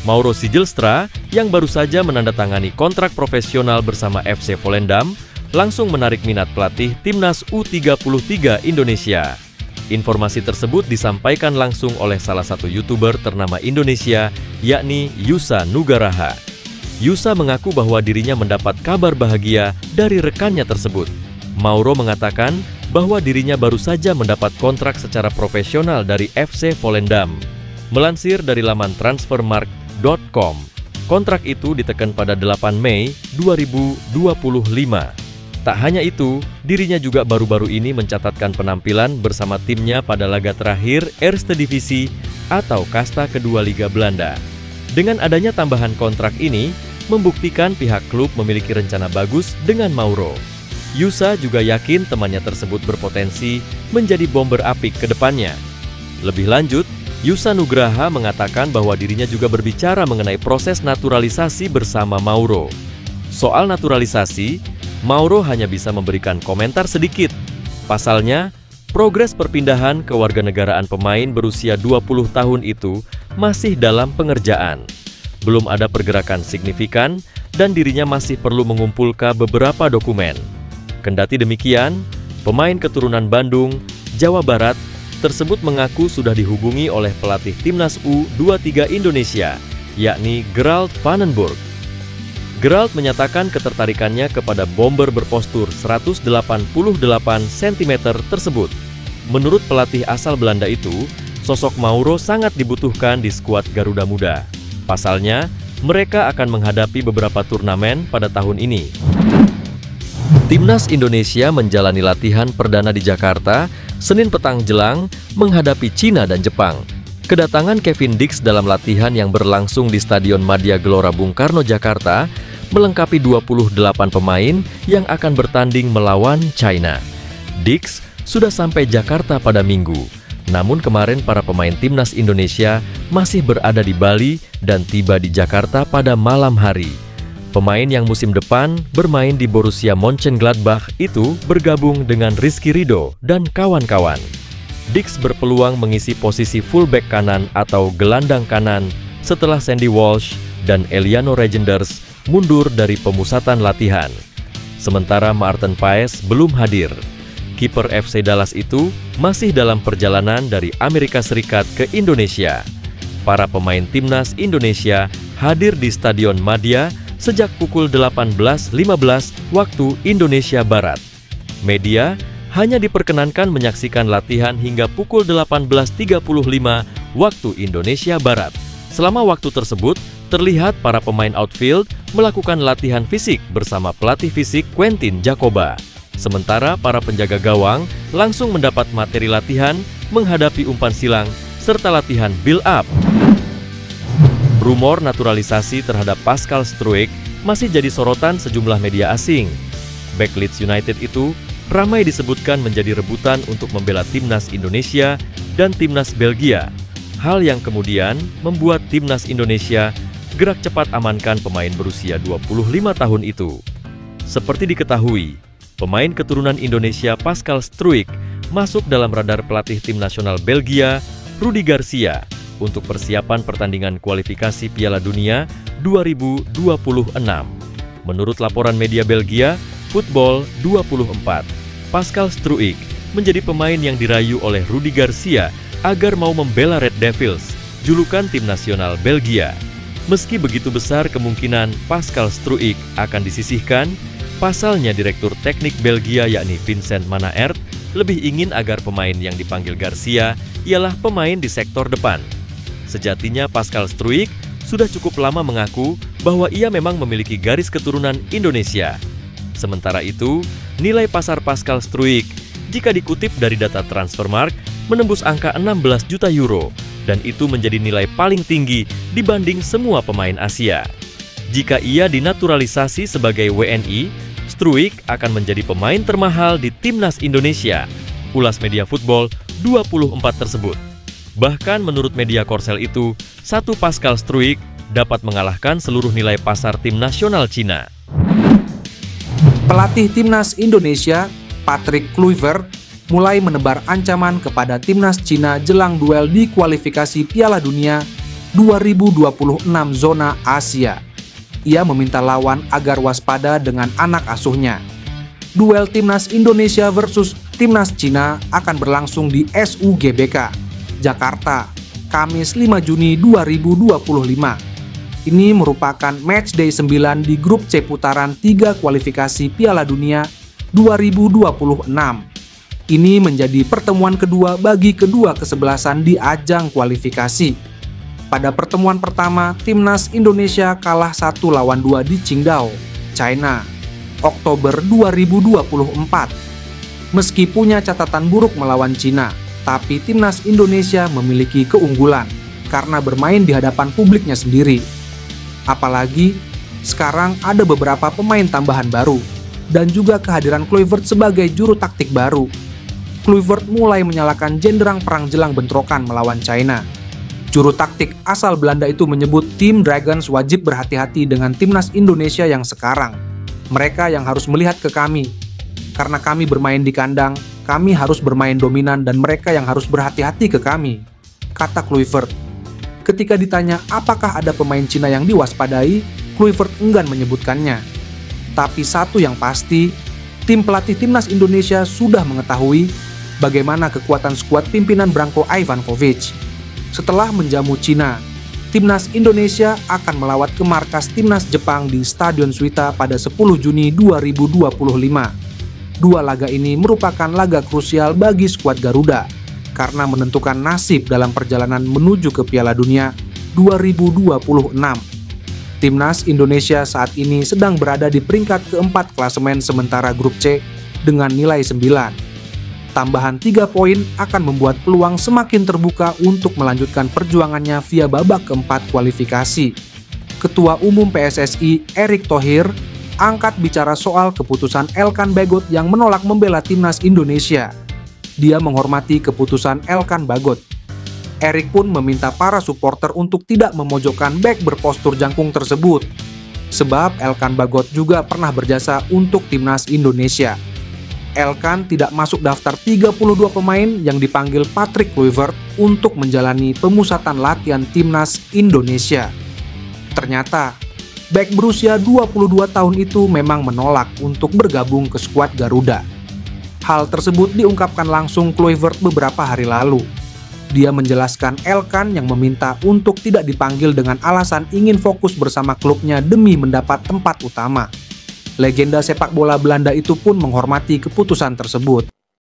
Mauro Sijelstra yang baru saja menandatangani kontrak profesional bersama FC Volendam langsung menarik minat pelatih Timnas U33 Indonesia. Informasi tersebut disampaikan langsung oleh salah satu YouTuber ternama Indonesia, yakni Yusa Nugaraha. Yusa mengaku bahwa dirinya mendapat kabar bahagia dari rekannya tersebut. Mauro mengatakan bahwa dirinya baru saja mendapat kontrak secara profesional dari FC Volendam. Melansir dari laman transfermarkt.com, kontrak itu diteken pada 8 Mei 2025. Tak hanya itu, dirinya juga baru-baru ini mencatatkan penampilan bersama timnya pada laga terakhir Eerste Divisie atau kasta kedua Liga Belanda. Dengan adanya tambahan kontrak ini, membuktikan pihak klub memiliki rencana bagus dengan Mauro. Yusa juga yakin temannya tersebut berpotensi menjadi bomber apik ke depannya. Lebih lanjut, Yusa Nugraha mengatakan bahwa dirinya juga berbicara mengenai proses naturalisasi bersama Mauro. Soal naturalisasi, Mauro hanya bisa memberikan komentar sedikit. Pasalnya, progres perpindahan kewarganegaraan pemain berusia 20 tahun itu masih dalam pengerjaan. Belum ada pergerakan signifikan dan dirinya masih perlu mengumpulkan beberapa dokumen. Kendati demikian, pemain keturunan Bandung, Jawa Barat tersebut mengaku sudah dihubungi oleh pelatih Timnas U23 Indonesia, yakni Gerald Vanenburg. Gerald menyatakan ketertarikannya kepada bomber berpostur 188 cm tersebut. Menurut pelatih asal Belanda itu, sosok Mauro sangat dibutuhkan di skuad Garuda Muda. Pasalnya, mereka akan menghadapi beberapa turnamen pada tahun ini. Timnas Indonesia menjalani latihan perdana di Jakarta Senin petang jelang menghadapi Cina dan Jepang. Kedatangan Kevin Dix dalam latihan yang berlangsung di Stadion Madia Gelora Bung Karno, Jakarta melengkapi 28 pemain yang akan bertanding melawan China. Dix sudah sampai Jakarta pada Minggu, namun kemarin para pemain Timnas Indonesia masih berada di Bali dan tiba di Jakarta pada malam hari. Pemain yang musim depan bermain di Borussia Mönchengladbach itu bergabung dengan Rizky Ridho dan kawan-kawan. Dix berpeluang mengisi posisi fullback kanan atau gelandang kanan setelah Sandy Walsh dan Eliano Regenders mundur dari pemusatan latihan. Sementara Maarten Paes belum hadir. Kiper FC Dallas itu masih dalam perjalanan dari Amerika Serikat ke Indonesia. Para pemain Timnas Indonesia hadir di Stadion Madia sejak pukul 18.15 waktu Indonesia Barat. Media hanya diperkenankan menyaksikan latihan hingga pukul 18.35 waktu Indonesia Barat. Selama waktu tersebut, terlihat para pemain outfield melakukan latihan fisik bersama pelatih fisik Quentin Jacoba. Sementara para penjaga gawang langsung mendapat materi latihan menghadapi umpan silang serta latihan build-up. Rumor naturalisasi terhadap Pascal Struijk masih jadi sorotan sejumlah media asing. Bek Leeds United itu ramai disebutkan menjadi rebutan untuk membela Timnas Indonesia dan Timnas Belgia. Hal yang kemudian membuat Timnas Indonesia gerak cepat amankan pemain berusia 25 tahun itu. Seperti diketahui, pemain keturunan Indonesia Pascal Struijk masuk dalam radar pelatih tim nasional Belgia, Rudi Garcia, untuk persiapan pertandingan kualifikasi Piala Dunia 2026. Menurut laporan media Belgia, Football 24, Pascal Struijk menjadi pemain yang dirayu oleh Rudi Garcia agar mau membela Red Devils, julukan tim nasional Belgia. Meski begitu besar kemungkinan Pascal Struijk akan disisihkan, pasalnya Direktur Teknik Belgia yakni Vincent Manaert lebih ingin agar pemain yang dipanggil Garcia ialah pemain di sektor depan. Sejatinya Pascal Struijk sudah cukup lama mengaku bahwa ia memang memiliki garis keturunan Indonesia. Sementara itu, nilai pasar Pascal Struijk jika dikutip dari data Transfermarkt menembus angka 16 juta euro. Dan itu menjadi nilai paling tinggi dibanding semua pemain Asia. Jika ia dinaturalisasi sebagai WNI, Struijk akan menjadi pemain termahal di Timnas Indonesia. Ulas Media Football 24 tersebut. Bahkan menurut media Korsel itu, satu Pascal Struijk dapat mengalahkan seluruh nilai pasar tim nasional Cina. Pelatih Timnas Indonesia, Patrick Kluivert, mulai menebar ancaman kepada Timnas Cina jelang duel di kualifikasi Piala Dunia 2026 zona Asia. Ia meminta lawan agar waspada dengan anak asuhnya. Duel Timnas Indonesia versus Timnas Cina akan berlangsung di SUGBK, Jakarta, Kamis 5 Juni 2025. Ini merupakan matchday 9 di grup C putaran 3 kualifikasi Piala Dunia 2026. Ini menjadi pertemuan kedua bagi kedua kesebelasan di ajang kualifikasi. Pada pertemuan pertama, Timnas Indonesia kalah 1-2 di Qingdao, China, Oktober 2024. Meski punya catatan buruk melawan Cina, tapi Timnas Indonesia memiliki keunggulan karena bermain di hadapan publiknya sendiri. Apalagi, sekarang ada beberapa pemain tambahan baru, dan juga kehadiran Kluivert sebagai juru taktik baru. Kluivert mulai menyalakan jenderang perang jelang bentrokan melawan China. Juru taktik asal Belanda itu menyebut tim Dragons wajib berhati-hati dengan Timnas Indonesia yang sekarang. Mereka yang harus melihat ke kami. Karena kami bermain di kandang, kami harus bermain dominan dan mereka yang harus berhati-hati ke kami, kata Kluivert. Ketika ditanya apakah ada pemain Cina yang diwaspadai, Kluivert enggan menyebutkannya. Tapi satu yang pasti, tim pelatih Timnas Indonesia sudah mengetahui bagaimana kekuatan skuad pimpinan Branko Ivankovic. Setelah menjamu Cina, Timnas Indonesia akan melawat ke markas Timnas Jepang di Stadion Suita pada 10 Juni 2025. Dua laga ini merupakan laga krusial bagi skuad Garuda karena menentukan nasib dalam perjalanan menuju ke Piala Dunia 2026. Timnas Indonesia saat ini sedang berada di peringkat keempat klasemen sementara grup C dengan nilai 9. Tambahan 3 poin akan membuat peluang semakin terbuka untuk melanjutkan perjuangannya via babak keempat kualifikasi. Ketua Umum PSSI Erick Thohir angkat bicara soal keputusan Elkan Bagot yang menolak membela Timnas Indonesia. Dia menghormati keputusan Elkan Bagot. Erick pun meminta para supporter untuk tidak memojokkan bek berpostur jangkung tersebut. Sebab Elkan Bagot juga pernah berjasa untuk Timnas Indonesia. Elkan tidak masuk daftar 32 pemain yang dipanggil Patrick Kluivert untuk menjalani pemusatan latihan Timnas Indonesia. Ternyata, bek berusia 22 tahun itu memang menolak untuk bergabung ke skuad Garuda. Hal tersebut diungkapkan langsung Kluivert beberapa hari lalu. Dia menjelaskan Elkan yang meminta untuk tidak dipanggil dengan alasan ingin fokus bersama klubnya demi mendapat tempat utama. Legenda sepak bola Belanda itu pun menghormati keputusan tersebut.